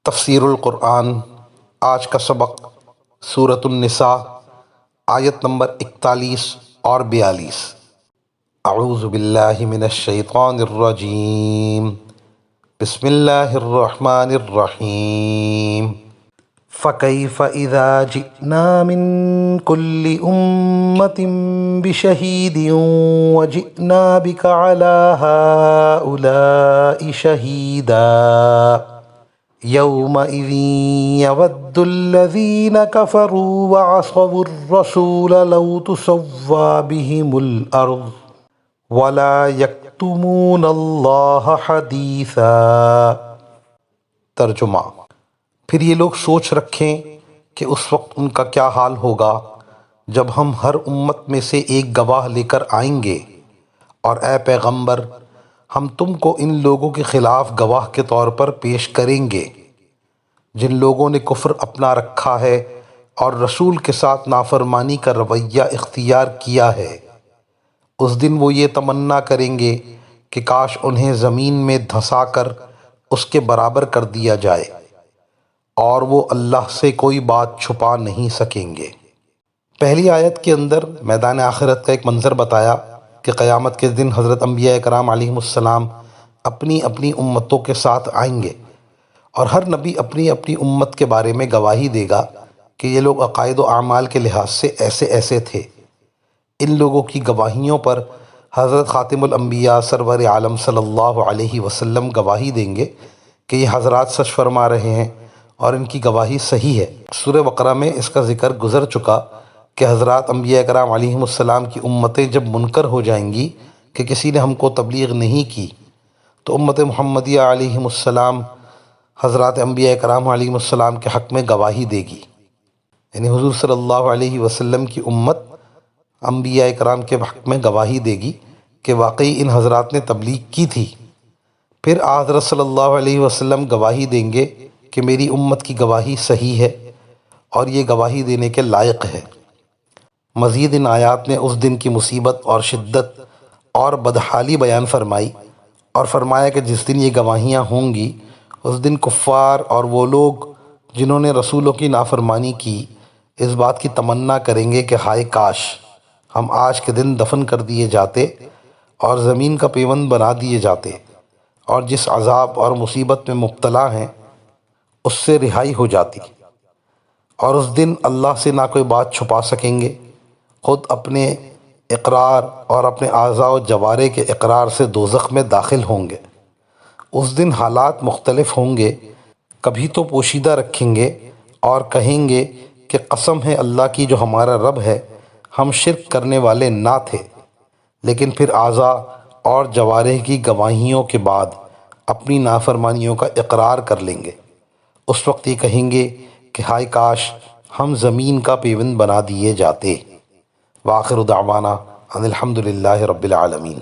تفسیر القرآن آج کا سبق سورۃ النساء آیت نمبر 41 اور 42۔ اعوذ باللہ من الشیطان الرجیم، بسم اللہ الرحمن الرحیم۔ فَكَيْفَ إِذَا جِئْنَا مِن كُلِّ أُمَّةٍ بِشَهِيدٍ وَجِئْنَا بِكَ عَلَى هَٰؤُلَاءِ شَهِيدًا يَوْمَئِذٍ يَوَدُّ الَّذِينَ كَفَرُوا وَعَصَوُا الرَّسُولَ لَوْ تُسَوَّىٰ بِهِمُ الْأَرْضُ وَلَا يَكْتُمُونَ اللَّهَ حَدِيثًا۔ ترجمہ: پھر یہ لوگ سوچ رکھیں کہ اس وقت ان کا کیا حال ہوگا جب ہم ہر امت میں سے ایک گواہ لے کر آئیں گے، اور اے پیغمبر ہم تم کو ان لوگوں کے خلاف گواہ کے طور پر پیش کریں گے جن لوگوں نے کفر اپنا رکھا ہے اور رسول کے ساتھ نافرمانی کا رویہ اختیار کیا ہے۔ اس دن وہ یہ تمنا کریں گے کہ کاش انہیں زمین میں دھسا کر اس کے برابر کر دیا جائے، اور وہ اللہ سے کوئی بات چھپا نہیں سکیں گے۔ پہلی آیت کے اندر میدان آخرت کا ایک منظر بتایا کہ قیامت کے دن حضرت انبیاء کرام علیہم السلام اپنی اپنی امتوں کے ساتھ آئیں گے، اور ہر نبی اپنی اپنی امت کے بارے میں گواہی دے گا کہ یہ لوگ عقائد و اعمال کے لحاظ سے ایسے ایسے تھے۔ ان لوگوں کی گواہیوں پر حضرت خاتم الانبیاء سرور عالم صلی اللہ علیہ وسلم گواہی دیں گے کہ یہ حضرات سچ فرما رہے ہیں اور ان کی گواہی صحیح ہے۔ سورہ بقرہ میں اس کا ذکر گزر چکا کہ حضرات انبیاء کرام علیہم السلام کی امتیں جب منکر ہو جائیں گی کہ کسی نے ہم کو تبلیغ نہیں کی، تو امت محمدیہ علیہم السلام حضرات انبیاء کرام علیہم السلام کے حق میں گواہی دے گی، یعنی حضور صلی اللہ علیہ وسلم کی امت انبیاء کرام کے حق میں گواہی دے گی کہ واقعی ان حضرات نے تبلیغ کی تھی۔ پھر حضرت صلی اللہ علیہ وسلم گواہی دیں گے کہ میری امت کی گواہی صحیح ہے اور یہ گواہی دینے کے لائق ہے۔ مزید ان آیات نے اس دن کی مصیبت اور شدت اور بدحالی بیان فرمائی، اور فرمایا کہ جس دن یہ گواہیاں ہوں گی اس دن کفار اور وہ لوگ جنہوں نے رسولوں کی نافرمانی کی اس بات کی تمنا کریں گے کہ ہائے کاش ہم آج کے دن دفن کر دیے جاتے اور زمین کا پیوند بنا دیے جاتے، اور جس عذاب اور مصیبت میں مبتلا ہیں اس سے رہائی ہو جاتی۔ اور اس دن اللہ سے نہ کوئی بات چھپا سکیں گے، خود اپنے اقرار اور اپنے اعضاء و جوارح کے اقرار سے دوزخ میں داخل ہوں گے۔ اس دن حالات مختلف ہوں گے، کبھی تو پوشیدہ رکھیں گے اور کہیں گے کہ قسم ہے اللہ کی جو ہمارا رب ہے، ہم شرک کرنے والے نہ تھے، لیکن پھر اعضاء اور جوارح کی گواہیوں کے بعد اپنی نافرمانیوں کا اقرار کر لیں گے۔ اس وقت یہ کہیں گے کہ ہائے کاش ہم زمین کا پیوند بنا دیے جاتے۔ وآخر دعوانا ان الحمد للہ رب العالمین۔